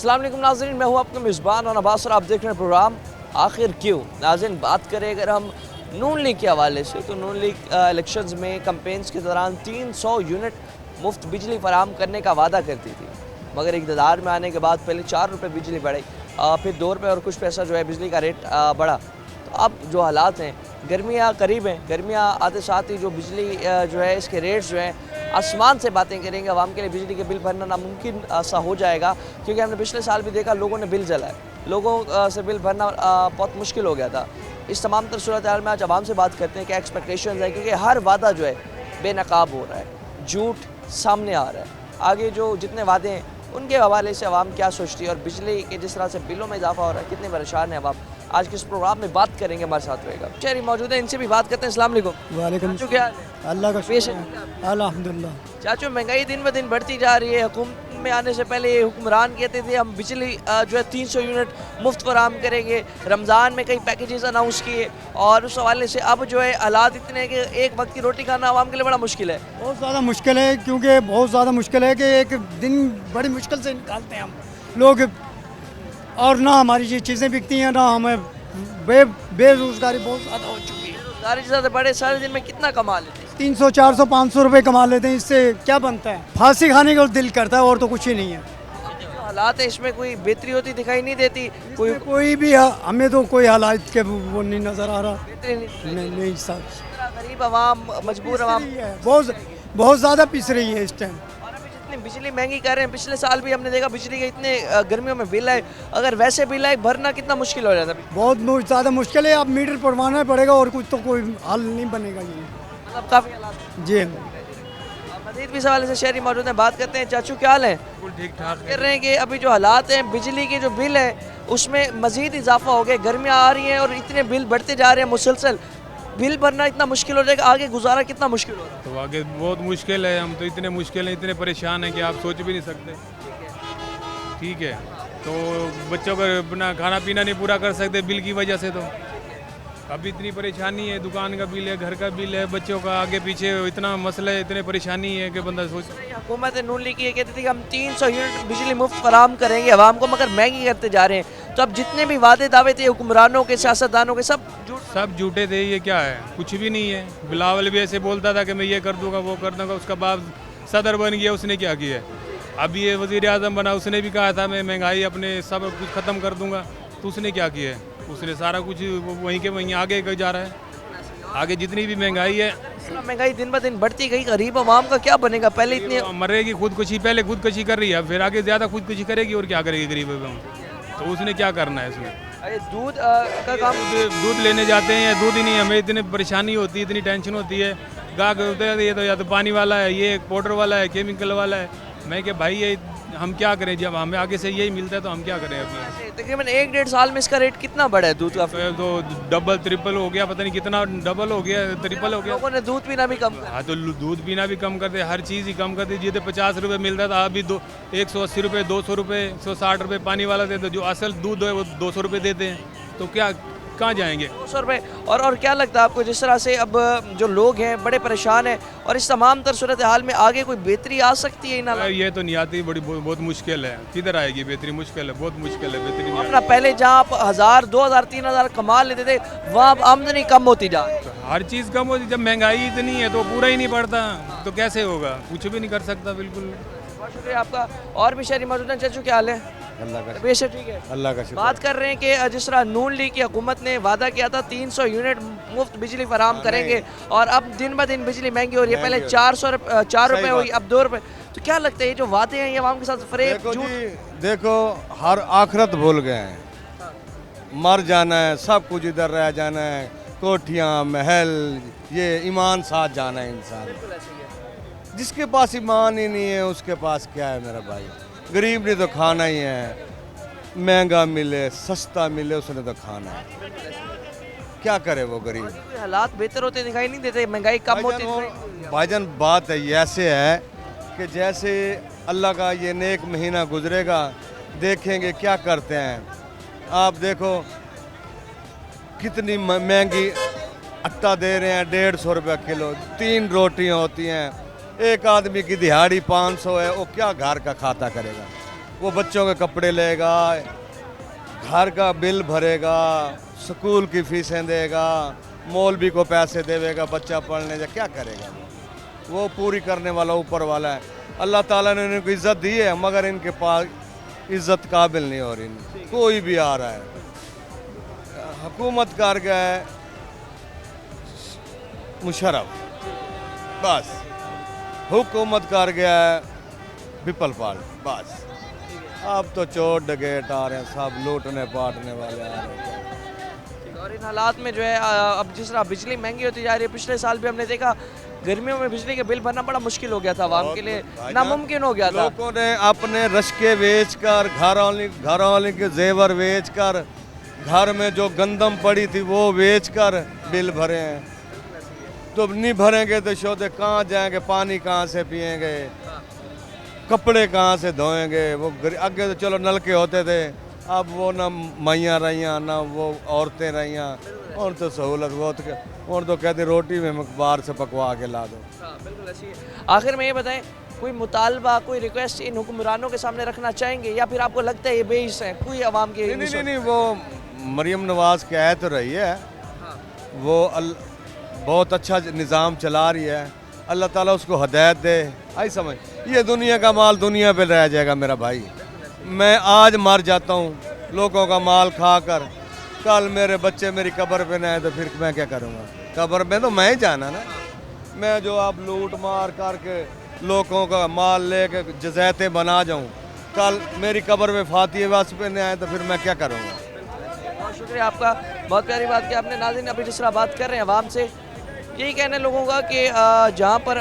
अस्सलाम वालेकुम नाज़रीन, मैं हूँ आपका मेज़बान और अब्बास और आप देख रहे हैं प्रोग्राम आखिर क्यों। नाज़रीन, बात करें अगर हम नून लीग के हवाले से, तो नून लीग इलेक्शंस में कैंपेन्स के दौरान 300 यूनिट मुफ्त बिजली फराहम करने का वादा करती थी, मगर इक़्तिदार में आने के बाद पहले 4 रुपये बिजली बढ़ी, फिर 2 रुपये और कुछ पैसा जो है बिजली का रेट बढ़ा। तो अब जो हालात हैं, गर्मियाँ करीब हैं, गर्मियाँ आते साथ ही जो बिजली जो है इसके रेट्स जो हैं आसमान से बातें करेंगे। आवाम के लिए बिजली के बिल भरना नामुमकिन सा हो जाएगा, क्योंकि हमने पिछले साल भी देखा लोगों ने बिल जलाए, लोगों से बिल भरना बहुत मुश्किल हो गया था। इस तमाम तर सूरत हाल में आज आवाम से बात करते हैं कि एक्सपेक्टेशन है, क्योंकि हर वादा जो है बेनकाब हो रहा है, झूठ सामने आ रहा है। आगे जो जितने वादे हैं उनके हवाले से आवाम क्या सोचती है और बिजली के जिस तरह से बिलों में इजाफा हो रहा है, कितने परेशान है आवाम, आज के इस प्रोग्राम में बात करेंगे। हमारे साथ रहेगा शहरी मौजूद है, इनसे भी बात करते हैं। अस्सलाम वालेकुम। वालेकुम चाचू क्या हाल है? अल्लाह का पेश शुक्र है। अल्हम्दुलिल्लाह। चाचू, महंगाई दिन ब दिन बढ़ती जा रही है। हुकूमत में आने से पहले ये हुक्मरान कहते थे हम बिजली जो है 300 यूनिट मुफ्त फराहम करेंगे, रमज़ान में कई पैकेजेस अनाउंस किए, और उस हवाले से अब जो है हालात इतने हैं कि एक वक्त की रोटी खाना आवाम के लिए बड़ा मुश्किल है। बहुत ज़्यादा मुश्किल है, क्योंकि बहुत ज़्यादा मुश्किल है कि एक दिन बड़ी मुश्किल से निकालते हैं हम लोग, और ना हमारी ये चीज़ें बिकती हैं, ना हमें बेरोज़गारी बहुत ज़्यादा हो चुकी है। गाड़ी ज़्यादा बड़े सारे दिन में कितना कमा लेते हैं? 300 400 500 रुपये कमा लेते हैं, इससे क्या बनता है? फांसी खाने का दिल करता है और तो कुछ ही नहीं है। जो हालात है इसमें कोई बेहतरी होती दिखाई नहीं देती, कोई भी हमें तो कोई हालात के वो नहीं नज़र आ रहा। बेहतरी नहीं। नहीं सर, गरीब आवाम, मजबूर आवाम बहुत ज़्यादा पिस रही है इस टाइम। और अभी जितनी बिजली महंगी कर रहे हैं, पिछले साल भी हमने देखा बिजली के इतने गर्मियों में बिल आए, अगर वैसे बिल आए भरना कितना मुश्किल हो जाता है। बहुत ज़्यादा मुश्किल है, अब मीटर पड़वाना पड़ेगा और कुछ तो कोई हल नहीं बनेगा ये। मतलब काफ़ी हालात। जी मजीद भी सवाल से शहरी मौजूद हैं, बात करते हैं। चाचू क्या हाल है? ठीक ठाक कह रहे हैं कि अभी जो हालात हैं, बिजली के जो बिल है उसमें मजीद इजाफा हो गया, गर्मियाँ आ रही हैं और इतने बिल बढ़ते जा रहे हैं मुसलसल, बिल भरना इतना मुश्किल हो जाएगा, आगे गुजारा कितना मुश्किल हो रहा है? तो आगे बहुत मुश्किल है, हम तो इतने मुश्किल हैं, इतने परेशान हैं कि आप सोच भी नहीं सकते। ठीक है, तो बच्चों का अपना खाना पीना नहीं पूरा कर सकते बिल की वजह से। तो अभी इतनी परेशानी है, दुकान का बिल है, घर का बिल है, बच्चों का आगे पीछे इतना मसला है, इतने परेशानी है कि बंदा सोच। हुकूमत नून लीग ये कहती थी कि हम 300 यूनिट बिजली मुफ्त फराहम करेंगे आवाम को, मगर महंगी करते जा रहे हैं। तो अब जितने भी वादे दावे थे हुक्मरानों के, सियासतदानों के, सब झूठे थे। ये क्या है? कुछ भी नहीं है। बिलावल भी ऐसे बोलता था कि मैं ये कर दूंगा, वो कर दूंगा, उसका बाप सदर बन गया, उसने क्या किया है? अभी ये वज़ीर आज़म बना, उसने भी कहा था मैं महंगाई अपने सब कुछ ख़त्म कर दूंगा, तो उसने क्या किया है? उसने सारा कुछ वहीं के वहीं आगे जा रहा है। आगे जितनी भी महंगाई है, महंगाई दिन ब दिन बढ़ती गई, गरीब आवाम का क्या बनेगा? पहले इतनी मरेगी खुदकुशी, पहले खुदकुशी कर रही है, फिर आगे ज़्यादा खुदकुशी करेगी, और क्या करेगी गरीब आवाम? तो उसने क्या करना है इसमें? अरे दूध का काम, दूध लेने जाते हैं, दूध ही नहीं, हमें इतनी परेशानी होती है, इतनी टेंशन होती है। गाहक होते हैं ये तो या तो पानी वाला है, ये पाउडर वाला है, केमिकल वाला है। मैं कि भाई ये हम क्या करें, जब हमें आगे से यही मिलता है तो हम क्या करें? अभी तकरीबन 1-1.5 साल में इसका रेट कितना बढ़ा है दूध का? तो डबल ट्रिपल हो गया, पता नहीं कितना डबल हो गया, ट्रिपल हो गया। लोगों ने दूध पीना भी कम कर। हाँ, तो दूध पीना भी कम कर दे, हर चीज़ ही कम कर दी। जितने 50 रुपये मिलता था अभी 180 रुपये, 200 रुपये, 160 रुपये पानी वाला देते, जो असल दूध है वो 200 रुपये देते हैं। तो क्या कहाँ जाएंगे? 200 रुपये। और क्या लगता है आपको, जिस तरह से अब जो लोग हैं बड़े परेशान हैं, और इस तमाम तर सूरत हाल में आगे कोई बेहतरी आ सकती है? ना, ये तो नहीं आती, बड़ी बहुत मुश्किल है। किधर आएगी बेहतरी? मुश्किल है, बहुत मुश्किल है बेहतरी। अपना पहले जहाँ आप 1000, 2000, 3000 कमा लेते थे, वहाँ अब आमदनी कम होती जा रही है। हर चीज़ कम होती, जब महंगाई इतनी है तो पूरा ही नहीं पड़ता, तो कैसे होगा? कुछ भी नहीं कर सकता। बिल्कुल, बहुत शुक्रिया आपका। और भी शहरी मौजूद हैं। चाचू क्या हाल है? अल्लाह का बेशक ठीक है, अल्लाह का शुक्र। बात कर रहे हैं कि जिस तरह नून लीग की हुकूमत ने वादा किया था 300 यूनिट मुफ्त बिजली फराहम करेंगे, और अब दिन ब दिन बिजली महंगी हो रही है। पहले 4 रुपये हुई, अब 2 रुपये। तो क्या लगता है ये जो वादे हैं ये आवाम के साथ फरेब, झूठ? देखो हर आखरत भूल गए हैं, मर जाना है, सब कुछ इधर रह जाना है, कोठियाँ महल, ये ईमान साथ जाना है इंसान। जिसके पास ईमान ही नहीं है उसके पास क्या है मेरा भाई? गरीब ने तो खाना ही है, महंगा मिले सस्ता मिले उसने तो खाना है, क्या करे वो गरीब? हालात बेहतर होते दिखाई नहीं देते, महंगाई कम होती है। भाईजान बात है ऐसे है कि जैसे अल्लाह का ये नेक महीना गुजरेगा, देखेंगे क्या करते हैं। आप देखो कितनी महंगी आटा दे रहे हैं, 150 रुपये किलो, 3 रोटियां होती हैं, एक आदमी की दिहाड़ी 500 है, वो क्या घर का खाता करेगा? वो बच्चों के कपड़े लेगा, घर का बिल भरेगा, स्कूल की फीसें देगा, मौलवी को पैसे देगा, बच्चा पढ़ने जा क्या करेगा? वो पूरी करने वाला ऊपर वाला है। अल्लाह ताला ने इनको इज़्ज़त दी है, मगर इनके पास इज़्ज़त काबिल नहीं हो रही। कोई भी आ रहा है, हुकूमत कर गया है मुशर्रफ, बस हुकूमत कर गया है विपल पाल, बस। अब तो चोर डकैत आ रहे हैं, सब लूटने पाटने वाले आ रहे हैं। और इन हालात में जो है अब जिस तरह बिजली महंगी होती जा रही है, पिछले साल भी हमने देखा गर्मियों में बिजली के बिल भरना बड़ा मुश्किल हो गया था, आवाम के लिए नामुमकिन हो गया था। लोगों ने अपने रश्के बेच कर, घरवाली के जेवर बेच कर, घर में जो गंदम पड़ी थी वो बेच कर बिल भरे हैं। तो नहीं भरेंगे तो शोधे कहाँ जाएंगे, पानी कहाँ से पिएंगे, कपड़े कहाँ से धोएंगे? वो आगे तो चलो नलके होते थे, अब वो ना मैयाँ रहियाँ ना वो औरतें रहियाँ, और तो सहूलत बहुत, और तो कहते रोटी में बाहर से पकवा के ला दो। बिल्कुल ऐसी है। आखिर में ये बताएं, कोई मुतालबा, कोई रिक्वेस्ट इन हुक्मरानों के सामने रखना चाहेंगे, या फिर आपको लगता है ये बेइस है, कोई आवाम के? नहीं, वो मरियम नवाज कह तो रही है, वो बहुत अच्छा निज़ाम चला रही है, अल्लाह ताला उसको हदायत दे। आई समझ, ये दुनिया का माल दुनिया पे रह जाएगा मेरा भाई। मैं आज मर जाता हूँ लोगों का माल खाकर, कल मेरे बच्चे मेरी कब्र पे न आए तो फिर मैं क्या करूँगा? कब्र में तो मैं ही जाना ना। मैं जो आप लूट मार करके लोगों का माल लेके जज़ैते बना जाऊँ, कल मेरी कब्र में फातिह वास पे न आए तो फिर मैं क्या करूँगा? बहुत शुक्रिया आपका, बहुत प्यारी बात की आपने। नाज़रीन, अभी जिस तरह बात कर रहे हैं आवाम से, यही कहने लोगों का कि जहाँ पर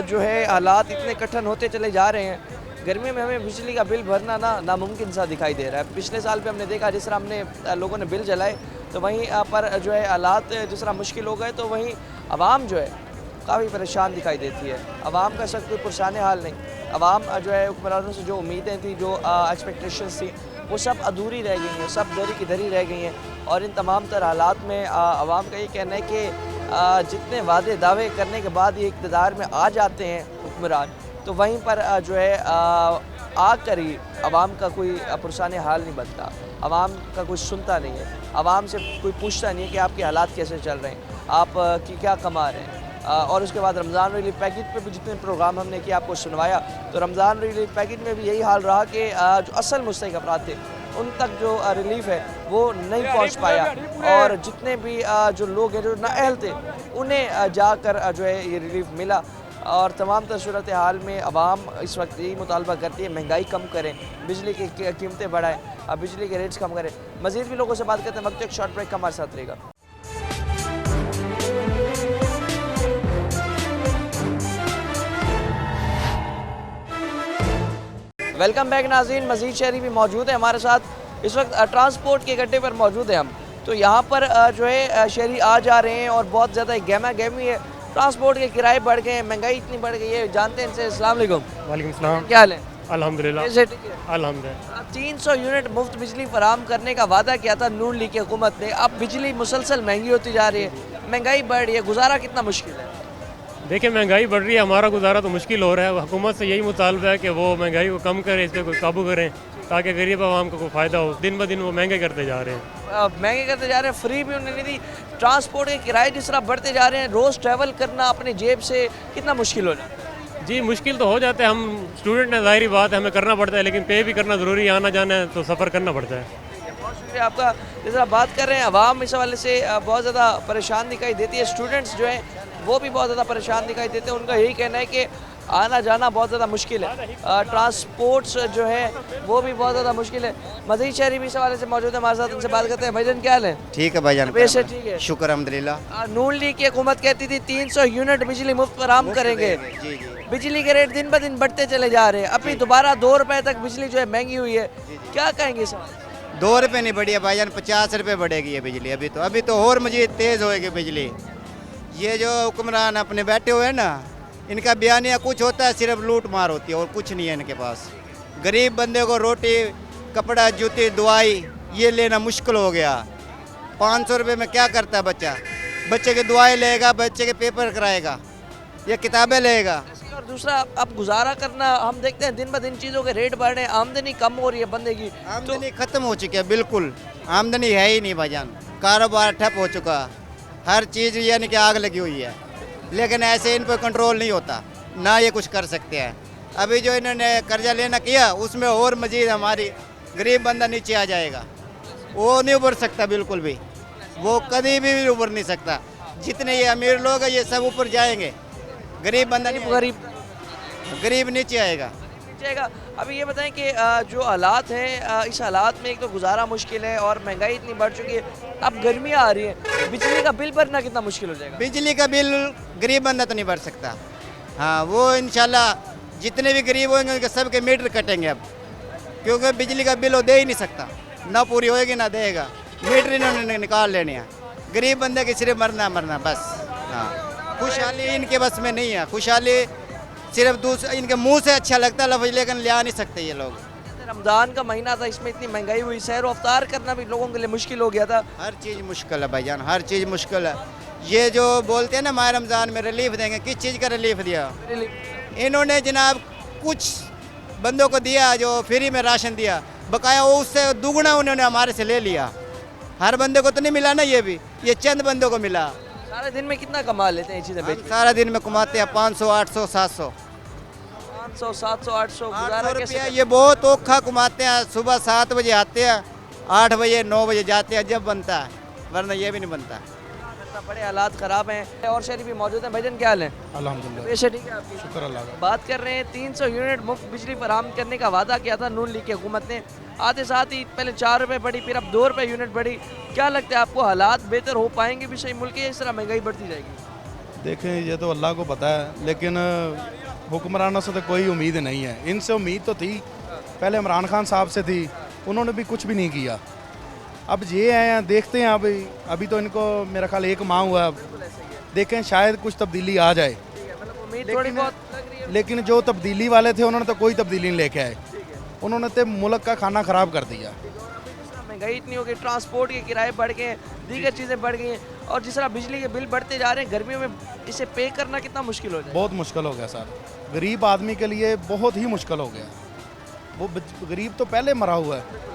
जो है हालात इतने कठिन होते चले जा रहे हैं, गर्मी में हमें बिजली का बिल भरना नामुमकिन सा दिखाई दे रहा है। पिछले साल भी हमने देखा, जिस तरह हमने लोगों ने बिल जलाए तो वहीं पर जो है हालात जिस तरह मुश्किल हो गए, तो वहीं आवाम जो है काफ़ी परेशान दिखाई देती है। आवाम का सब कोई पुरसाने हाल नहीं। आवाम जो है हुक्मरानों से जो उम्मीदें थी, जो एक्सपेक्टेशंस थी, वो सब अधूरी रह गई हैं, सब दरी की दरी रह गई हैं। और इन तमाम तर हालात में आवाम का ये कहना है कि जितने वादे दावे करने के बाद ये इक़्तिदार में आ जाते हैं हुक्मरान, तो वहीं पर जो है आकर ही आवाम का कोई पुरसाने हाल नहीं बनता, आवाम का कुछ सुनता नहीं है, आवाम से कोई पूछता नहीं है कि आपके हालात कैसे चल रहे हैं, आप की क्या कमा रहे हैं। और उसके बाद रमज़ान रिलीफ पैकेज पे भी जितने प्रोग्राम हमने किया, आपको सुनवाया, तो रमज़ान रिलीफ पैकेज में भी यही हाल रहा कि जो असल मुस्तहिक़ अफराद थे उन तक जो रिलीफ है वो नहीं पहुंच पाया, और जितने भी जो लोग हैं जो नाअहल थे उन्हें जाकर जो है ये रिलीफ मिला। और तमाम तर सूरत हाल में आवाम इस वक्त यही मुतालबा करती है, महंगाई कम करें, बिजली की कीमतें बढ़ाएँ, बिजली के रेट्स कम करें। मज़ीद भी लोगों से बात करते हैं, वक्त एक शॉर्ट ब्रेक का हमारे साथ रहेगा। वेलकम बैक नाज़रीन, मज़ीद शहरी भी मौजूद है हमारे साथ। इस वक्त ट्रांसपोर्ट के गड्ढे पर मौजूद है हम, तो यहाँ पर जो है शहरी आ जा रहे हैं और बहुत ज़्यादा गहमा गहमी है, ट्रांसपोर्ट के किराए बढ़ गए हैं, महंगाई इतनी बढ़ गई है, जानते हैं इनसे। अस्सलाम वालेकुम। वालेकुम सलाम। क्या हाल है? अल्हम्दुलिल्लाह कैसे ठीक है? अल्हम्दुलिल्लाह। 300 यूनिट मुफ्त बिजली फराम करने का वादा किया था नून लीग की हुकूमत ने, अब बिजली मुसलसल महंगी होती जा रही है, महंगाई बढ़ रही है, गुजारा कितना मुश्किल है? देखिए, महंगाई बढ़ रही है, हमारा गुजारा तो मुश्किल हो रहा है। हुकूमत से यही मुतालबा है कि वो महंगाई को कम करे, इस पर कोई काबू करें, ताकि गरीब आवाम को कोई फ़ायदा हो। दिन ब दिन वो महंगे करते जा रहे हैं। महंगे करते जा रहे हैं, फ्री भी उन्हें नहीं दी। ट्रांसपोर्ट के किराए जिस तरह बढ़ते जा रहे हैं, रोज़ ट्रैवल करना अपने जेब से कितना मुश्किल हो जाता है? जी, मुश्किल तो हो जाता है। हम स्टूडेंट हैं, ज़ाहिर बात है, हमें करना पड़ता है, लेकिन पे भी करना ज़रूरी है, आना जाना है तो सफ़र करना पड़ता है। बहुत शुक्रिया आपका। जिस तरह बात कर रहे हैं, आवाम इस हवाले से बहुत ज़्यादा परेशान दिखाई देती है, स्टूडेंट्स जो हैं वो भी बहुत ज़्यादा परेशान दिखाई देते हैं। उनका यही कहना है कि आना जाना बहुत ज़्यादा मुश्किल है, ट्रांसपोर्ट्स जो है वो भी बहुत ज़्यादा मुश्किल है। मज़ीद शहरी भी इस हवाले से मौजूद है हमारे साथ, उनसे बात करते हैं। भाईजान क्या हाल है? ठीक है भाईजान, वैसे ठीक है, शुक्र अल्हम्दुलिल्लाह। नून लीग की हुकूमत कहती थी 300 यूनिट बिजली मुफ्त फराहम करेंगे, जी जी। बिजली के रेट दिन ब दिन बढ़ते चले जा रहे हैं, अभी दोबारा 2 रुपए तक बिजली जो है महंगी हुई है, क्या कहेंगे इस बारे में? 2 रुपये नहीं बढ़ी है भाईजान, 50 रुपये बढ़ेगी ये बिजली। अभी तो और मजीद तेज़ होएगी बिजली। ये जो हुक्मरान अपने बैठे हुए हैं ना, इनका बयानिया कुछ होता है, सिर्फ लूट मार होती है और कुछ नहीं है इनके पास। गरीब बंदे को रोटी, कपड़ा, जूती, दवाई ये लेना मुश्किल हो गया। 500 रुपये में क्या करता है बच्चा? बच्चे की दवाई लेगा, बच्चे के पेपर कराएगा या किताबें लेगा? और दूसरा अब गुजारा करना, हम देखते हैं दिन ब दिन चीज़ों के रेट बढ़ रहे हैं, आमदनी कम हो रही है बंदे की। आमदनी खत्म हो चुकी है, बिल्कुल आमदनी है ही नहीं भाईजान, कारोबार ठप हो चुका, हर चीज़ यानी कि आग लगी हुई है। लेकिन ऐसे इन पर कंट्रोल नहीं होता, ना ये कुछ कर सकते हैं। अभी जो इन्होंने कर्जा लेना किया उसमें और मजीद हमारी गरीब बंदा नीचे आ जाएगा, वो नहीं उभर सकता बिल्कुल भी, वो कभी भी उभर नहीं सकता। जितने ये अमीर लोग हैं ये सब ऊपर जाएंगे, गरीब बंदा नहीं, गरीब नीचे आएगा। जाएगा। अभी ये बताएं कि जो हालात हैं, इस हालात में एक तो गुजारा मुश्किल है और महंगाई इतनी बढ़ चुकी है, अब गर्मियाँ आ रही हैं, बिजली का बिल भरना कितना मुश्किल हो जाएगा? बिजली का बिल गरीब बंदा तो नहीं भर सकता। हाँ, वो इंशाल्लाह जितने भी गरीब होंगे उनके सबके मीटर कटेंगे अब, क्योंकि बिजली का बिल वो दे ही नहीं सकता, ना पूरी होएगी ना देगा, मीटर इन्होंने निकाल लेने हैं। गरीब बंदे के सिर्फ मरना मरना बस। हाँ, खुशहाली इनके बस में नहीं है, खुशहाली सिर्फ दूसरे इनके मुंह से अच्छा लगता है लफ्ज़, लेकिन ले आ नहीं सकते ये लोग। रमज़ान का महीना था, इसमें इतनी महंगाई हुई, सैर अफ्तार करना भी लोगों के लिए मुश्किल हो गया था। हर चीज़ मुश्किल है भाईजान, हर चीज़ मुश्किल है। ये जो बोलते हैं ना माह रमज़ान में रिलीफ देंगे, किस चीज़ का रिलीफ दिया इन्होंने जनाब? कुछ बंदों को दिया जो फ्री में राशन दिया, बकाया वो उससे दुगना उन्होंने हमारे से ले लिया। हर बंदे को तो नहीं मिला ना, ये चंद बंदों को मिला। सारे दिन में कितना कमा लेते हैं ये चीज़ें बेच के? सारा दिन में कमाते हैं 500 800 700 500 700 800 गुजारा कैसे रुपया। ये बहुत औखा कमाते हैं, सुबह 7 बजे आते हैं, 8 बजे 9 बजे जाते हैं जब बनता है, वरना ये भी नहीं बनता। बड़े हालात ख़राब हैं। और शहरी भी मौजूद हैं। भाईजान क्या हाल है? अल्हम्दुलिल्लाह, वैसे ठीक है आपकी? शुक्र अल्लाह का। बात कर रहे हैं 300 यूनिट मुफ्त बिजली फराहम करने का वादा किया था नून लीग की हुकूमत ने, आते साथ ही पहले 4 रुपये बढ़ी, फिर अब 2 रुपये यूनिट बढ़ी। क्या लगता है आपको, हालात बेहतर हो पाएंगे भी सही मुल्क के, इस तरह महंगाई बढ़ती जाएगी? देखें ये तो अल्लाह को पता है, लेकिन हुक्मरानों से तो कोई उम्मीद नहीं है। इनसे उम्मीद तो थी, पहले इमरान खान साहब से थी, उन्होंने भी कुछ भी नहीं किया। अब ये हैं, देखते हैं अभी तो इनको मेरा ख्याल 1 माह हुआ, अब देखें शायद कुछ तब्दीली आ जाए। उम्मीद थोड़ी बहुत लग रही है। लेकिन जो तब्दीली वाले थे उन्होंने तो कोई तब्दीली नहीं लेके आए, उन्होंने तो मुल्क का खाना ख़राब कर दिया। महंगाई इतनी हो गई, ट्रांसपोर्ट के किराए बढ़ गए हैं, दीगर चीज़ें बढ़ गई हैं, और जिस तरह बिजली के बिल बढ़ते जा रहे हैं, गर्मियों में इसे पे करना कितना मुश्किल हो जाए? बहुत मुश्किल हो गया सर, गरीब आदमी के लिए बहुत ही मुश्किल हो गया। वो गरीब तो पहले मरा हुआ है।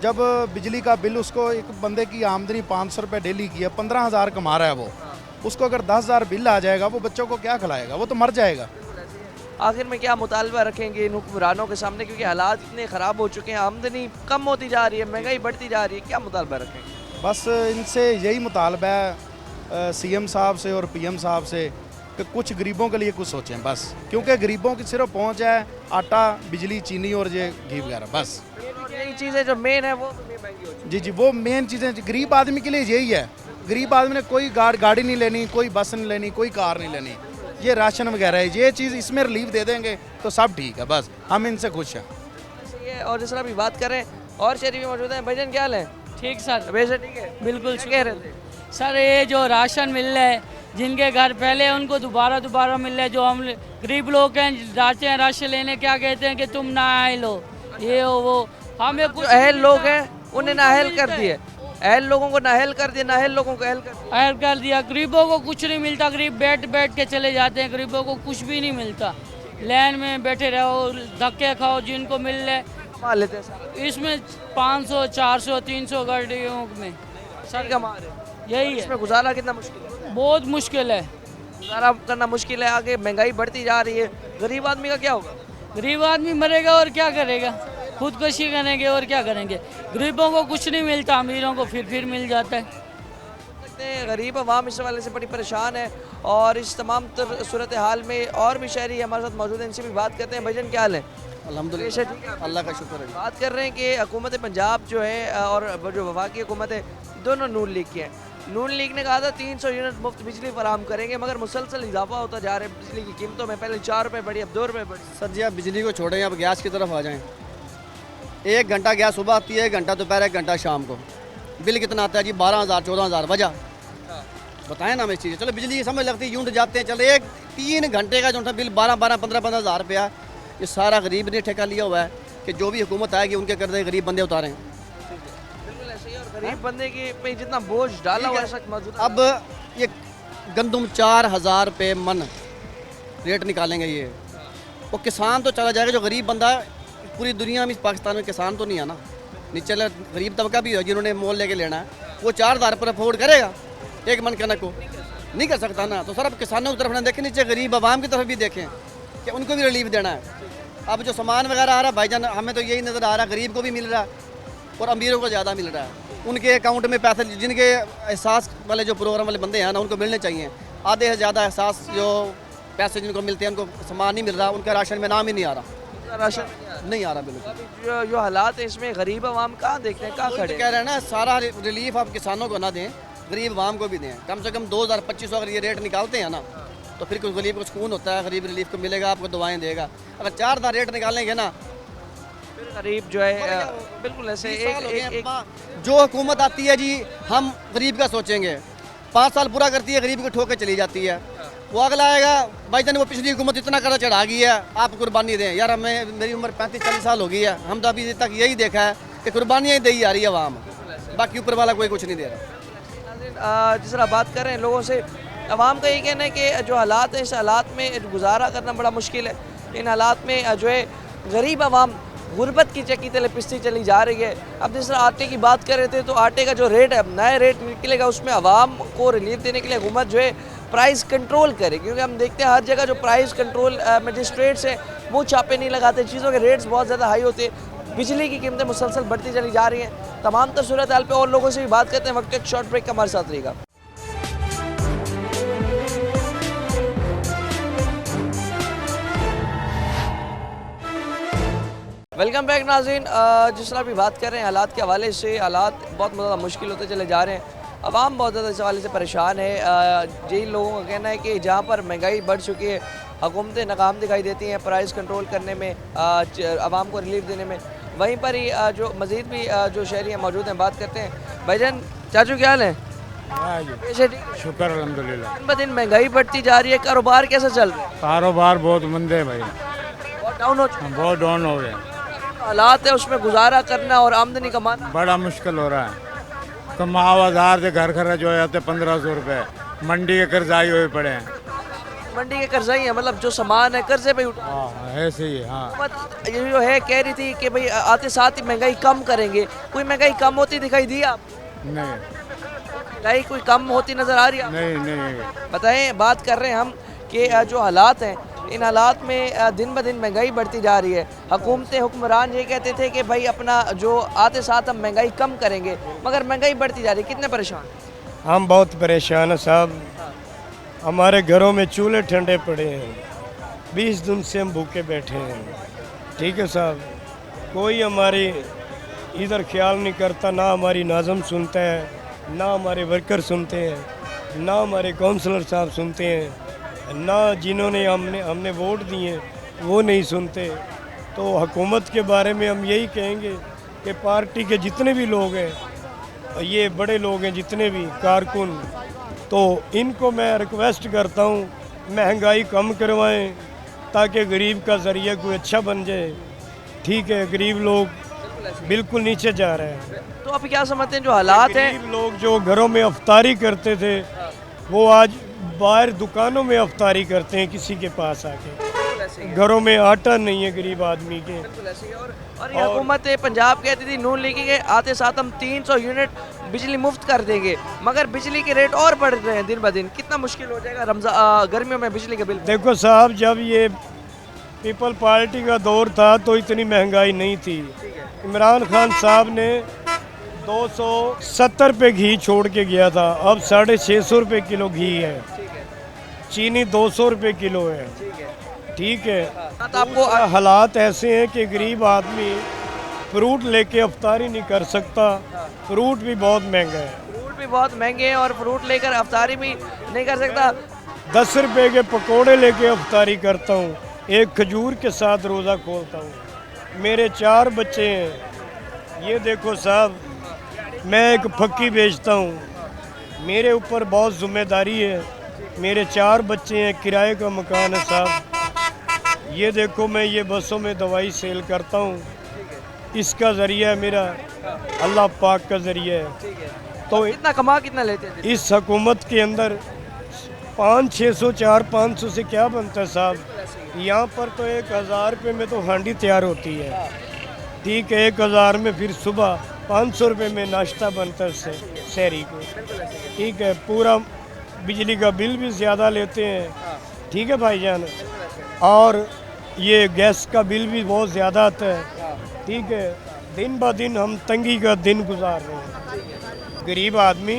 जब बिजली का बिल, उसको एक बंदे की आमदनी 500 रुपये डेली की है, 15,000 कमा रहा है वो, उसको अगर 10,000 बिल आ जाएगा, वो बच्चों को क्या खिलाएगा? वो तो मर जाएगा। आखिर में क्या मुतालबा रखेंगे इन हुक्मरानों के सामने, क्योंकि हालात इतने ख़राब हो चुके हैं, आमदनी कम होती जा रही है, महंगाई बढ़ती जा रही है, क्या मुतालबा रखेंगे? बस इनसे यही मुतालबा है CM साहब से और PM साहब से कि कुछ गरीबों के लिए कुछ सोचें बस, क्योंकि गरीबों की सिर्फ पहुंच है आटा, बिजली, चीनी और ये घी वगैरह, बस यही चीज़ें जो मेन है वो महंगी हो जी वो मेन चीज़ें गरीब आदमी के लिए यही है। गरीब आदमी ने कोई गाड़ी नहीं लेनी, कोई बस नहीं लेनी, कोई कार नहीं लेनी, ये राशन वगैरह है, ये चीज़ इसमें रिलीफ दे देंगे तो सब ठीक है, बस हम इनसे खुश हैं। है। और जिस तरह अभी बात करें, और शहरी भी मौजूद हैं। भाईजान क्या हाल है? ठीक सर, वैसे ठीक है, बिल्कुल क्या कह रहे थे? सर ये जो राशन मिल रहा है, जिनके घर पहले हैं, उनको दोबारा मिल रहा है। जो हम गरीब लोग हैं, जाते हैं राशन लेने, क्या कहते हैं कि तुम ना आए लो, ये हो वो, हमें जो कुछ अहल लोग हैं उन्हें नाअहल कर दिए, अहल लोगों को नाअहल कर दिया, नाअहल लोगों को अहल कर दिया। अहल कर दिया। गरीबों को कुछ नहीं मिलता, गरीब बैठ के चले जाते हैं, गरीबों को कुछ भी नहीं मिलता। लाइन में बैठे रहो, धक्के खाओ, जिनको मिल रहे कमा लेते हैं सारा। इसमें 500 400 300 गाड़ियों में सर कमा रहे हैं। यही है। इसमें गुजारा कितना मुश्किल है? बहुत मुश्किल है, गुजारा करना मुश्किल है, आगे महंगाई बढ़ती जा रही है, गरीब आदमी का क्या होगा? गरीब आदमी मरेगा और क्या करेगा, खुदकुशी करेंगे और क्या करेंगे। गरीबों को कुछ नहीं मिलता, अमीरों को फिर मिल जाता है। गरीब अवाम इस वाले से बड़ी परेशान है, और इस तमाम सूरत हाल में और भी शहरी हमारे साथ मौजूद हैं, इनसे भी बात करते हैं। भाईजान क्या हाल है? अल्हम्दुलिल्लाह, ठीक है, अल्लाह का शुक्र है। बात कर रहे हैं कि हुकूमत पंजाब जो है और जो वफाकी हुकूमत है, दोनों नून लीग की है। नून लीग ने कहा था 300 यूनिट मुफ्त बिजली फराहम करेंगे, मगर मुसलसल इजाफा होता जा रहा है बिजली की कीमतों में। पहले 4 रुपये बढ़ी, अब 2 रुपये बढ़ी। सर जी आप बिजली को छोड़ें, अब गैस की तरफ आ जाएं। 1 घंटा गैस सुबह आती है, 1 घंटा दोपहर, 1 घंटा शाम को। बिल कितना आता है जी? 12,000 14,000। वजह बताएं ना हमें चीज़ें। चलो बिजली की समझ लगती है, यूनिट जाते हैं, चलो 3 घंटे का जो था बिल 12 15 हज़ार रुपया, ये सारा गरीब ने ठेका लिया हुआ है कि जो भी हुकूमत आएगी उनके कर्जे गरीब बंदे उतारें। बिल्कुल ऐसे ही, और गरीब बंदे के पे जितना बोझ डाला हुआ है सख्त मौजूद। अब ये गंदम 4,000 रुपये मन, रेट निकालेंगे ये, वो किसान तो चला जाएगा। जो गरीब बंदा है, पूरी दुनिया में पाकिस्तान में किसान तो नहीं है ना, नीचे गरीब तबका भी है जिन्होंने मोल लेके लेना है, वो 4,000 पर अफोर्ड करेगा एक मन कनक को? नहीं कर सकता ना। तो सर अब किसानों की तरफ ना देखें, नीचे गरीब आवाम की तरफ भी देखें कि उनको भी रिलीफ देना है। अब जो सामान वगैरह आ रहा है भाईजान, हमें तो यही नज़र आ रहा है, गरीब को भी मिल रहा है और अमीरों को ज़्यादा मिल रहा है। उनके अकाउंट में पैसे, जिनके एहसास वाले जो प्रोग्राम वाले बंदे हैं ना, उनको मिलने चाहिए। आधे से ज़्यादा एहसास जो पैसे जिनको मिलते हैं, उनको सामान नहीं मिल रहा, उनका राशन में नाम ही नहीं आ रहा, राशन नहीं आ रहा बिल्कुल। जो हालात है इसमें गरीब आवाम कहाँ देखते हैं, कहाँ वही खड़े तो कह रहे हैं ना, सारा रिलीफ आप किसानों को ना दें, गरीब आवाम को भी दें। कम से कम 2,000-2,500 अगर ये रेट निकालते हैं ना, तो फिर कुछ गरीब को सुकून होता है, गरीब रिलीफ को मिलेगा, आपको दवाएं देगा। अगर 4,000 रेट निकालेंगे ना, फिर गरीब जो है बिल्कुल ऐसे एक जो हुकूमत आती है जी, हम गरीब का सोचेंगे, 5 साल पूरा करती है, गरीब को ठोक के चली जाती है। वो अगला आएगा, भाई जान वो पिछली हुकूमत इतना कर्जा चढ़ा गई है, आप कुर्बानी दें। यार हमें, मेरी उम्र 35-40 साल हो गई है, हम तो अभी तक यही देखा है कि कुर्बानियाँ ही दी जा रही है आवाम, बाकी ऊपर वाला कोई कुछ नहीं दे रहा। जिस तरह बात कर रहे हैं लोगों से, आवाम का ये कहना है कि जो हालात हैं, इस हालात में गुजारा करना बड़ा मुश्किल है। इन हालात में जो है गरीब आवाम गुर्बत की चक्की तले पिसती चली जा रही है। अब जिस तरह आटे की बात कर रहे थे, तो आटे का जो रेट है, अब नया रेट निकलेगा, उसमें आवाम को रिलीफ देने के लिए हुकूमत जो है प्राइस कंट्रोल करे, क्योंकि हम देखते हैं हर जगह जो प्राइस कंट्रोल मजिस्ट्रेट्स हैं वो छापे नहीं लगाते, चीज़ों के रेट्स बहुत ज़्यादा हाई होते हैं, बिजली की कीमतें मुसलसल बढ़ती चली जा रही हैं। तमाम तर सूरत हाल पे और लोगों से भी बात करते हैं। वक्त एक शॉर्ट ब्रेक का हमारे साथ रहेगा। वेलकम बैक नाज़रीन। जिस तरह अभी बात कर रहे हैं हालात के हवाले से, हालात बहुत ज़्यादा मुश्किल होते चले जा रहे हैं, आवाम बहुत ज़्यादा इस हवाले से परेशान है। यही लोगों का कहना है कि जहाँ पर महंगाई बढ़ चुकी है, हुकूमतें नाकाम दिखाई देती हैं प्राइस कंट्रोल करने में, आवाम को रिलीफ देने में, वहीं पर ही जो मज़ीद भी जो शहरी हैं मौजूद हैं, बात करते हैं। भाईजान, चाचू क्या हाल है? कैसे? ठीक, शुक्र अल्हम्दुलिल्लाह। दिन ब दिन महंगाई बढ़ती जा रही है, कारोबार कैसे चल रहा है? कारोबार बहुत मंदे है भाई, बहुत डाउन हो चुका है। बहुत डाउन हो गए, हालात है उसमें गुजारा करना और आमदनी कमाना बड़ा मुश्किल हो रहा है। कमाओ 1000 से घर खर्च हो जाते 1500 रुपये, मंडी के कर्जाई हुए पड़े हैं। मंडी के कर्जा ही है, मतलब जो सामान है कर्जे पे उठा। हाँ ऐसे ही है, हाँ। हुकूमत ये जो है कह रही थी कि भाई आते साथ ही महंगाई कम करेंगे, कोई महंगाई कम होती दिखाई दी आप? नहीं महंगाई कोई कम होती नजर आ रही है? नहीं। बताएं, बात कर रहे हैं हम कि जो हालात हैं, इन हालात में दिन ब दिन महंगाई बढ़ती जा रही है। हुकूमतें, हुक्मरान ये कहते थे कि भाई अपना जो आते साथ हम महंगाई कम करेंगे, मगर महंगाई बढ़ती जा रही है। कितने परेशान? हम बहुत परेशान हैं साहब, हमारे घरों में चूल्हे ठंडे पड़े हैं, 20 दिन से हम भूखे बैठे हैं। ठीक है साहब, कोई हमारी इधर ख्याल नहीं करता, ना हमारी नाज़म सुनता है, ना हमारे वर्कर सुनते हैं, ना हमारे काउंसलर साहब सुनते हैं, ना जिन्होंने हमने वोट दिए वो नहीं सुनते। तो हुकूमत के बारे में हम यही कहेंगे कि पार्टी के जितने भी लोग हैं, ये बड़े लोग हैं जितने भी कारकुन, तो इनको मैं रिक्वेस्ट करता हूँ महंगाई कम करवाएं ताकि गरीब का ज़रिया कोई अच्छा बन जाए। ठीक है, गरीब लोग बिल्कुल नीचे जा रहे हैं। तो आप क्या समझते हैं जो हालात हैं? गरीब लोग जो घरों में अफ्तारी करते थे, वो आज बाहर दुकानों में अफ्तारी करते हैं किसी के पास आके। घरों में आटा नहीं है गरीब आदमी के। और ये हुकूमत पंजाब कहती थी नून लीग के आते साथ हम 300 यूनिट बिजली मुफ्त कर देंगे, मगर बिजली के रेट और बढ़ रहे हैं दिन ब दिन। कितना मुश्किल हो जाएगा गर्मियों में बिजली के बिल? देखो साहब, जब ये पीपल पार्टी का दौर था तो इतनी महंगाई नहीं थी। इमरान खान साहब ने 270 पे घी छोड़ के गया था, अब 650 रुपये किलो घी है, चीनी 200 रुपये किलो है। ठीक है, आपको हालात ऐसे हैं कि गरीब आदमी फ्रूट लेके अफ्तारी नहीं कर सकता, फ्रूट भी बहुत महंगा है। फ्रूट भी बहुत महंगे हैं और फ्रूट लेकर अफ्तारी भी नहीं कर सकता। 10 रुपये के पकोड़े लेके अफ्तारी करता हूँ, एक खजूर के साथ रोज़ा खोलता हूँ। मेरे 4 बच्चे हैं, ये देखो साहब, मैं एक फक्की बेचता हूँ, मेरे ऊपर बहुत ज़िम्मेदारी है। मेरे 4 बच्चे हैं, किराए का मकान है साहब। ये देखो, मैं ये बसों में दवाई सेल करता हूँ, इसका ज़रिया मेरा अल्लाह पाक का ज़रिया है। तो कितना कमा कितना लेते थे? इस हुकूमत के अंदर 500-600 400-500 से क्या बनता है साहब। यहाँ पर तो 1000 रुपये में तो हांडी तैयार होती है, ठीक है। 1000 में फिर सुबह 500 रुपये में नाश्ता बनता है शहरी को, ठीक है। पूरा बिजली का बिल भी ज़्यादा लेते हैं, ठीक है भाईजान। और ये गैस का बिल भी बहुत ज़्यादा आता है, ठीक है। दिन ब दिन हम तंगी का दिन गुजार रहे हैं। गरीब आदमी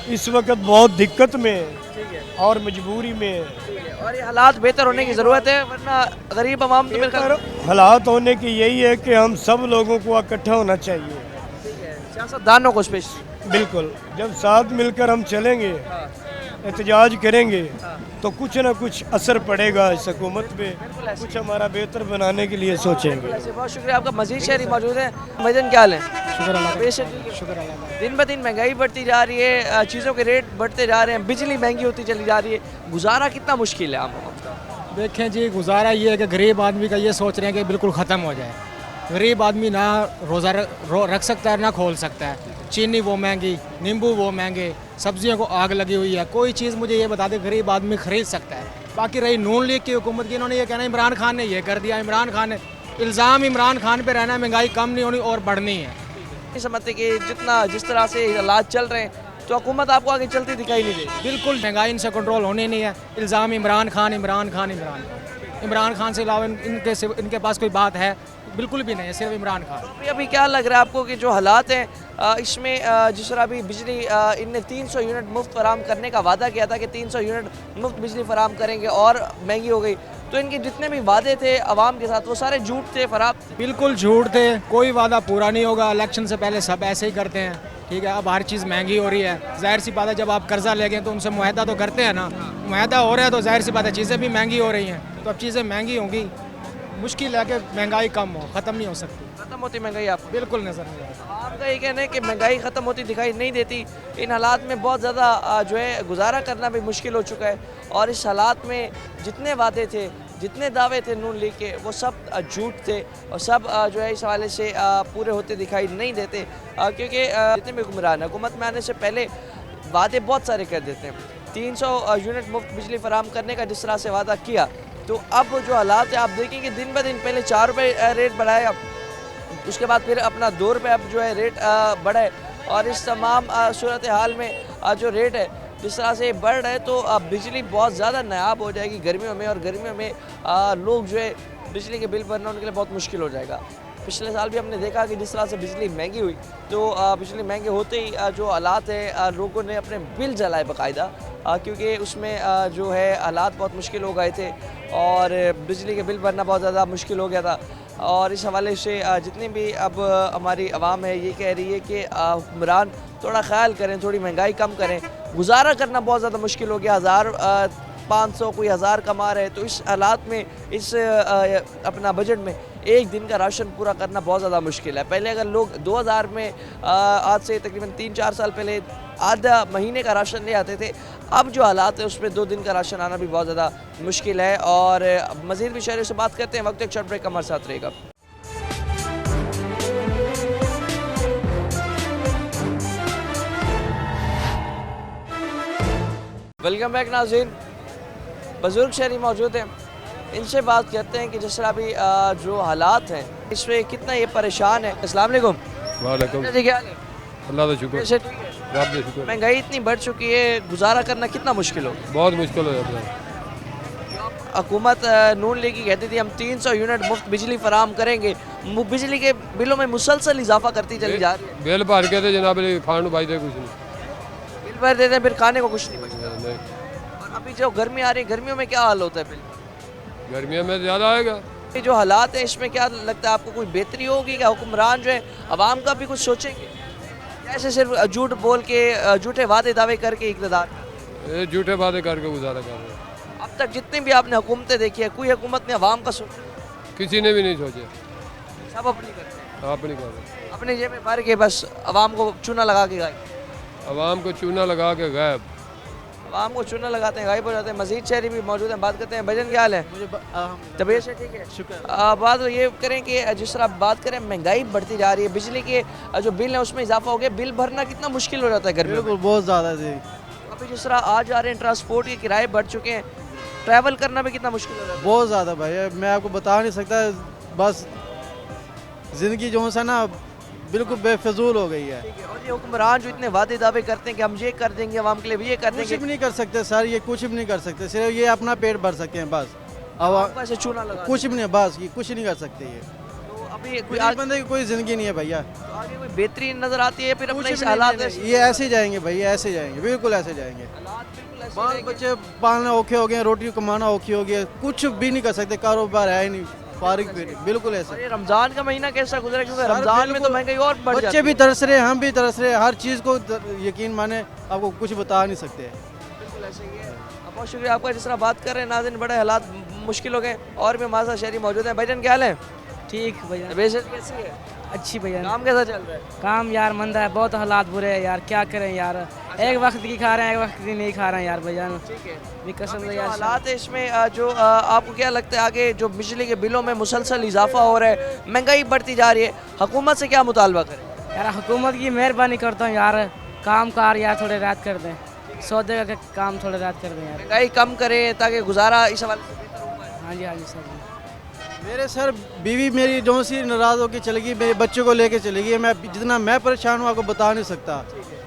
इस वक्त बहुत दिक्कत में है और मजबूरी में है, और ये हालात बेहतर होने की ज़रूरत है, वरना गरीब आवाम तो मेरे ख्याल हालात होने की यही है कि हम सब लोगों को इकट्ठा होना चाहिए, सियासतदानों को स्पेशली। बिल्कुल। जब साथ मिलकर हम चलेंगे, एहतजाज करेंगे, तो कुछ ना कुछ असर पड़ेगा इस हुकूमत पे, कुछ हमारा बेहतर बनाने के लिए सोचेंगे। बहुत शुक्रिया आपका। मजीद शहरी मौजूद है। भजन क्या हाल है? शुक्र अल्लाह का। बेशक शुक्र अल्लाह का। दिन ब दिन महंगाई बढ़ती जा रही है, चीज़ों के रेट बढ़ते जा रहे हैं, बिजली महंगी होती चली जा रही है, गुजारा कितना मुश्किल है आम लोगों का? देखें जी, गुजारा ये है कि गरीब आदमी का ये सोच रहे हैं कि बिल्कुल ख़त्म हो जाए। गरीब आदमी ना रोज़ा रख सकता है ना खोल सकता है। चीनी वो महंगी, नींबू वो महंगे, सब्जियों को आग लगी हुई है। कोई चीज़ मुझे ये बता दे गरीब आदमी ख़रीद सकता है। बाकी रही नून लीग की हुकूमत की, इन्होंने ये कहना इमरान खान ने ये कर दिया, इमरान खान ने, इल्ज़ाम इमरान खान पे रहना है, महंगाई कम नहीं होनी और बढ़नी है। नहीं समझते कि जिस तरह से हालात चल रहे हैं तो हुकूमत आपको आगे चलती दिखाई नहीं देती। बिल्कुल महंगाई इनसे कंट्रोल होनी नहीं है। इल्ज़ाम इमरान खान, इमरान खान, इमरान खान, इमरान खान से अलावा इनके पास कोई बात है बिल्कुल भी नहीं है, सिर्फ इमरान खान। अभी क्या लग रहा है आपको कि जो हालात हैं इसमें जिस तरह अभी बिजली इनने 300 यूनिट मुफ्त फराम करने का वादा किया था कि 300 यूनिट मुफ्त बिजली फराम करेंगे और महंगी हो गई, तो इनके जितने भी वादे थे आवाम के साथ वो सारे झूठ थे, फराब थे। बिल्कुल झूठ थे, कोई वादा पूरा नहीं होगा। इलेक्शन से पहले सब ऐसे ही करते हैं, ठीक है। अब हर चीज़ महंगी हो रही है, जाहिर सी बात है। जब आप कर्जा ले गए तो उनसे मुआहदा तो करते हैं ना, मुआहदा हो रहा है तो जाहिर सी बात है चीज़ें भी महंगी हो रही हैं। तो अब चीज़ें महंगी होंगी, मुश्किल है कि महंगाई कम हो, ख़त्म नहीं हो सकती। ख़त्म होती महंगाई आपको बिल्कुल नज़र नहीं आता। आपका ये कहना है कि महंगाई ख़त्म होती दिखाई नहीं देती। इन हालात में बहुत ज़्यादा जो है गुजारा करना भी मुश्किल हो चुका है, और इस हालात में जितने वादे थे, जितने दावे थे नून लीग के, वो सब झूठ थे और सब जो है इस हवाले से पूरे होते दिखाई नहीं देते, क्योंकि जितने भी हुक्मरान हुकूमत में आने से पहले वादे बहुत सारे कर देते हैं। 300 यूनिट मुफ्त बिजली फराम करने का जिस तरह से वादा किया, तो अब जो हालात है आप देखेंगे दिन ब दिन पहले 4 रुपये रेट बढ़ाया, उसके बाद फिर अपना 2 रुपये अब जो है रेट बढ़े, और इस तमाम सूरत हाल में जो रेट है जिस तरह से बढ़ रहा है, तो बिजली बहुत ज़्यादा नायाब हो जाएगी गर्मियों में, और गर्मियों में लोग जो है बिजली के बिल भरना उनके लिए बहुत मुश्किल हो जाएगा। पिछले साल भी हमने देखा कि जिस तरह से बिजली महंगी हुई, तो बिजली महंगे होते ही जो हालात है लोगों ने अपने बिल जलाए बाकायदा, क्योंकि उसमें जो है हालात बहुत मुश्किल हो गए थे और बिजली के बिल भरना बहुत ज़्यादा मुश्किल हो गया था। और इस हवाले से जितनी भी अब हमारी आवाम है ये कह रही है कि हुक्मरान थोड़ा ख्याल करें, थोड़ी महंगाई कम करें। गुजारा करना बहुत ज़्यादा मुश्किल हो गया, 1500 कोई 1000 कमा रहे, तो इस हालात में इस अपना बजट में एक दिन का राशन पूरा करना बहुत ज़्यादा मुश्किल है। पहले अगर लोग 2000 में आज से तकरीबन 3-4 साल पहले आधा महीने का राशन ले आते थे, अब जो हालात है उसमें 2 दिन का राशन आना भी बहुत ज़्यादा मुश्किल है। और मज़ीद भी शहरों से बात करते हैं, वक्त एक शॉर्ट ब्रेक हमारे साथ रहेगा। वेलकम बैक नाज़रीन। बुजुर्ग शहरी मौजूद हैं, इनसे बात करते हैं कि जिस तरह अभी जो हालात हैं इसमें कितना ये परेशान है। अस्सलाम वालेकुम। वालेकुम जी क्या हाल है? अल्लाह का शुक्र, कैसे ठीक है? रब का शुक्र। महंगाई इतनी बढ़ चुकी है, गुजारा करना कितना मुश्किल हो? बहुत मुश्किल हो जाता है। हुकूमत नून लीग की कहती थी हम 300 यूनिट मुफ्त बिजली फराम करेंगे, बिजली के बिलों में मुसलसल इजाफा करती चली जा रही है। बिल भर के थे जनाब, खान भाई दे कुछ नहीं, बिल भर देते हैं फिर खाने को कुछ नहीं बचता। नहीं। और अभी जो गर्मी आ रही है, गर्मियों में क्या हाल होता है बिल? गर्मियों में ज़्यादा आएगा। ये जो हालात है इसमें क्या लगता है आपको, कोई बेहतरी होगी क्या? हुक्मरान जो है आवाम का भी कुछ सोचेंगे? ऐसे सिर्फ झूठ बोल के, झूठे वादे दावे करके इक़्तिदार, ये झूठे वादे करके गुजारा कर रहे हैं। अब तक जितनी भी आपने हुकूमतें देखी है, कोई हुकूमत ने आवाम का सोचा? किसी ने भी नहीं सोचे, सब अपनी करते हैं, आप नहीं कर रहे। अपने जेब में भर के बस आवाम को चूना लगा के गायब, आवाम को चूना लगा के गायब, आवाम को चूना लगाते हैं, गायब हो जाते हैं। मजीद शहरी भी मौजूद हैं, बात करते हैं। भजन क्या हाल है? तबीयत से ठीक है, शुक्र। बात ये करें कि जिस तरह बात करें महंगाई बढ़ती जा रही है, बिजली के जो बिल है उसमें इजाफा हो गया, बिल भरना कितना मुश्किल हो जाता है गर्मी में? बहुत ज़्यादा जी। अब अभी जिस तरह आ जा रहे हैं, ट्रांसपोर्ट के किराए बढ़ चुके हैं, ट्रैवल करना भी कितना मुश्किल हो रहा है। बहुत ज़्यादा भाई, मैं आपको बता नहीं सकता। बस ज़िंदगी जो है ना बिल्कुल बेफजूल हो गई है। और ये हुक्मरान जो इतने वादे दावे करते हैं कि हम ये कर देंगे आवाम के लिए, ये कर कुछ देंगे, भी नहीं कर सकते सर, ये कुछ भी नहीं कर सकते, सिर्फ ये अपना पेट भर सकते हैं बस। आवाम ऐसे चूना लगा कुछ भी नहीं, बस ये कुछ नहीं कर सकते ये। तो अभी कोई गरीब बंदे की कोई ज़िंदगी नहीं है भैया। आगे कोई बेहतरीन नजर आती है फिर अपने कुछ इस भी नहीं, हालात नहीं, ये ऐसे ही जाएंगे भैया, ऐसे जाएंगे, बिल्कुल ऐसे जाएंगे। बाल बच्चे पालना औखे हो गए, रोटी कमाना औखी हो गई, कुछ भी नहीं कर सकते, कारोबार है ही नहीं, फारिग भी नहीं, बिल्कुल ऐसे। और ये रमजान का महीना कैसा गुजरा, क्योंकि रमजान में तो महंगाई और बढ़ जाती बच्चे है। भी तरस रहे, हम भी तरस रहे, हर चीज़ को यकीन माने आपको कुछ बता नहीं सकते। बिल्कुल ऐसे ही है। बहुत शुक्रिया आपका, जिस तरह बात कर रहे हैं नाज़रीन, बड़े हालात मुश्किल हो गए। और भी हमारे साथ शहरी मौजूद हैं। भाईजान क्या हाल है? ठीक भैया, बेशक कैसी है? अच्छी भैया। काम कैसा चल रहा है? काम यार मंदा है, बहुत हालात बुरे हैं यार, क्या करें यार। एक वक्त की खा रहे हैं, एक वक्त की नहीं खा रहे हैं यार भैया। ठीक है, भी कसम अभी से जो यार। हालात है इसमें जो आपको क्या लगता है आगे जो बिजली के बिलों में मुसलसल इजाफा हो रहा है, महंगाई बढ़ती जा रही है, हुकूमत से क्या मुतालबा करें? यार हुकूमत की मेहरबानी करता हूँ यार, काम कार यार थोड़े रात कर दें, सौदे का काम थोड़े रात कर दें यार। महंगाई कम करें ताकि गुजारा इस हवाले से बेहतर हो पाए। हाँ जी, हाँ जी सर। मेरे सर बीवी मेरी जो सी नाराज़ होकर चली गई, मेरे बच्चों को लेके चली गई, मैं जितना मैं परेशान हूँ आपको बता नहीं सकता।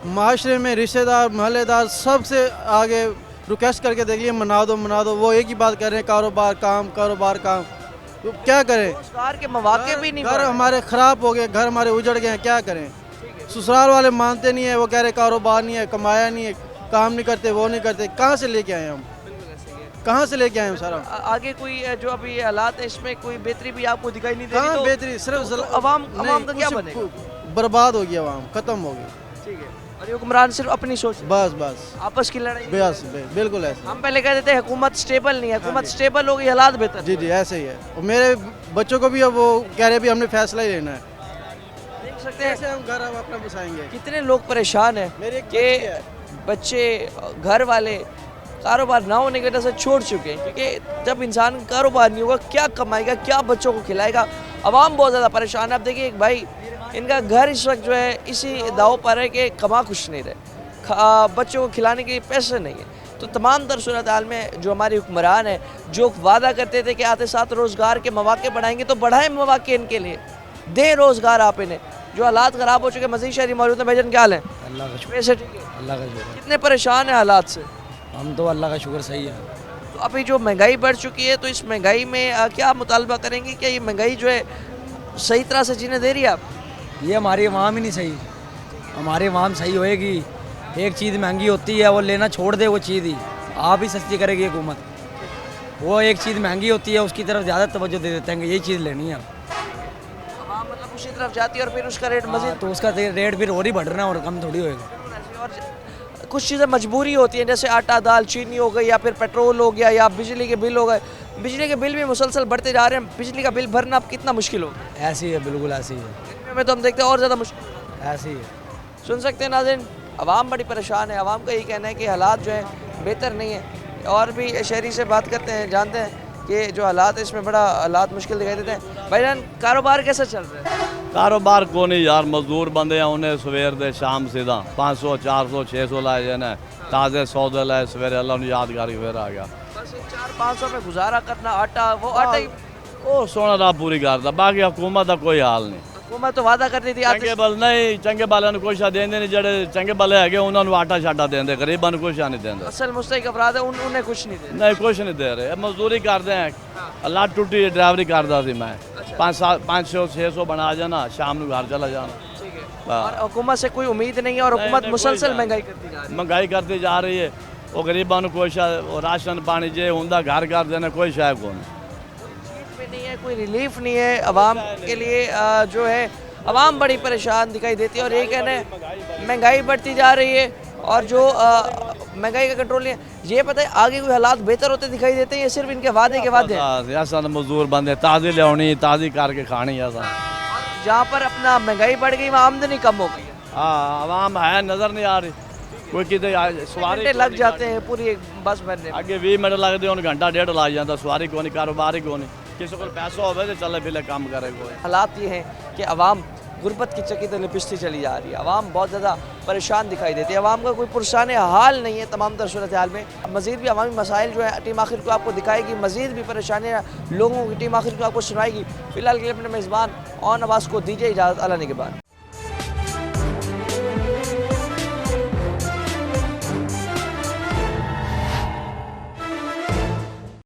माशरे में रिश्तेदार मोहल्लेदार सबसे आगे रिक्वेस्ट करके देख लिए, मना दो, वो एक ही बात कर रहे हैं, कारोबार काम, कारोबार काम। तो क्या करें, रोजगार के मौके भी नहीं घर बढ़ रहे। हमारे ख़राब हो गए, घर हमारे उजड़ गए हैं, क्या करें। ससुराल वाले मानते नहीं है, वो कह रहे कारोबार नहीं है, कमाया नहीं है, काम नहीं करते, वो नहीं करते, कहाँ से लेके आए हम, कहाँ से लेके आए हम सारा। आगे कोई जो अभी हालात है इसमें कोई बेहतरी भी आपको दिखाई नहीं दे रही? कहाँ तो बेहतरी, सिर्फ तो अवाम का क्या कुछ बनेगा? बर्बाद हो गया, अवाम खत्म हो गई। ठीक है, और ये हुक्मरान सिर्फ अपनी सोच, बस आपस की लड़ाई। बस बिल्कुल ऐसे। हम पहले कहते थे हुकूमत स्टेबल नहीं है, हुकूमत स्टेबल हो गई, हालात बेहतर। जी ऐसे ही है। और मेरे बच्चों को भी अब वो कह रहे भी हमने फैसला ही लेना है, देख सकते हैं कैसे हम घर अब अपना बसाएंगे। कितने लोग परेशान हैं मेरे एक कि बच्ची है। बच्चे घर वाले कारोबार ना होने की वजह से छोड़ चुके हैं, क्योंकि जब इंसान का कारोबार नहीं होगा क्या कमाएगा, क्या बच्चों को खिलाएगा। अवाम बहुत ज़्यादा परेशान है। अब देखिए एक भाई, इनका घर इस वक्त जो है इसी दाव पर है कि कमा कुछ नहीं रहे, बच्चों को खिलाने के पैसे नहीं है। तो तमाम तर सूरत हाल में जो हमारे हुक्मरान हैं, जो वादा करते थे कि आते साथ रोज़गार के मौके बढ़ाएंगे, तो बढ़ाएं मौके इनके लिए, दें रोज़गार आप इन्हें। जो हालात ख़राब हो चुके हैं। मज़ीद शहरी मौजूद हैं। भाईजान क्या हाल है? अल्लाह का शुक्र, वैसे ठीक है, अल्लाह का शुक्र। कितने परेशान हैं हालात से? हम तो अल्लाह का शुक्र सही है। तो अभी जो महंगाई बढ़ चुकी है, तो इस महंगाई में क्या मुतालबा करेंगे? क्या ये महंगाई जो है सही तरह से जीने दे रही है आप? ये हमारी अवाम ही नहीं सही, हमारी अवाम सही होएगी। एक चीज़ महंगी होती है, वो लेना छोड़ दे, वो चीज़ ही आप ही सस्ती करेगी हुकूमत। वो एक चीज़ महंगी होती है, उसकी तरफ ज़्यादा तवज्जो दे देते हैं कि यही चीज़ लेनी है। हाँ, मतलब उसी तरफ जाती है और फिर उसका रेट मज़ीद। तो उसका रेट फिर और ही बढ़ रहा है और कम थोड़ी होएगा। और कुछ चीज़ें मजबूरी होती हैं, जैसे आटा दाल चीनी हो गई, या फिर पेट्रोल हो गया, या बिजली के बिल हो गए। बिजली के बिल भी मुसलसल बढ़ते जा रहे हैं। बिजली का बिल भरना अब कितना मुश्किल होगा? ऐसी है, बिल्कुल ऐसी है। इनमें में तो हम देखते हैं और ज़्यादा मुश्किल ऐसी है। सुन सकते हैं नाज़रीन, अवाम बड़ी परेशान है। अवाम का यही कहना है कि हालात जो है बेहतर नहीं है। और भी शहरी से बात करते हैं, जानते हैं कि जो हालात है इसमें बड़ा हालात मुश्किल दिखाई देते हैं। भाईजान कारोबार कैसा चल रहा है? कारोबार को नहीं यार, मजदूर बंदे हैं, उन्हें सवेर दे शाम सीधा 500 400 600 लाए जाना, ताज़े सौदे लाए सवेरे, अल्लाह ने यादगारी फिर आ गया। बस 400-500 में गुजारा करना, आटा वो आटा ही। वो सोना रात पूरी करता, बाकी हुकूमत का कोई हाल नहीं। हुकूमत तो वादा करती थी चंगे बल नहीं, चंगे बालों कुछ देंगे नहीं, जड़े चंगे बल है उन्होंने आटा शाटा देंगे, गरीबों को कुछ नहीं देंगे। असल मुस्तहिक अपराध है, उन्हें कुछ नहीं दे। नहीं कुछ नहीं दे रहे, मजदूरी करते हैं। अल्लाह टूटी ड्राइवरी करता थी मैं, 500 600 बना जाना, शाम को घर चला जाना। और हुकूमत से कोई उम्मीद नहीं है, और हुकूमत मुसलसल महंगाई करती जा रही है। महंगाई करती जा रही है। वो गरीबों को कोई राशन पानी जे होंदा घर कर देना, कोई शायद को नहीं है, कोई रिलीफ नहीं है अवाम के लिए। जो है अवाम बड़ी परेशान दिखाई देती है। और ये कहना है महंगाई बढ़ती जा रही है, और जो महंगाई का कंट्रोल नहीं है। ये पता है आगे कोई हालात बेहतर होते दिखाई देते हैं, ये सिर्फ इनके वादे के वादे हैं। ऐसा मजदूर बंदे ताज़ी लियानी, ताज़ी करके खानी। ऐसा जहाँ पर अपना महंगाई बढ़ गई वहाँ आमदनी कम हो गई है। हाँ, आवाम है नज़र नहीं आ रही। कोई कितने सवारी लग जाते हैं पूरी एक बस भरने में। अगे 20 मिनट लगते हैं, घंटा डेढ़ लग जाता, सवारी को नहीं, कारोबार को नहीं। किसी को पैसा हो तो चले फिले काम करे। कोई हालात ये हैं कि अवाम गुर्बत की चक्की तो लिपटती चली जा रही है। आवाम बहुत ज़्यादा परेशान दिखाई देती है। आवाम का कोई पुरसान हाल नहीं है तमाम तर सूरत हाल में। मज़ीद भी अवामी मसाइल जो है टीम आखिर को आपको दिखाएगी, मज़ीद भी परेशानियाँ लोगों की टीम आखिर को आपको सुनाएगी। फ़िलहाल के लिए अपने मेज़बान और नवाज़ को दीजिए इजाज़त। अल्लाह ने के बाद।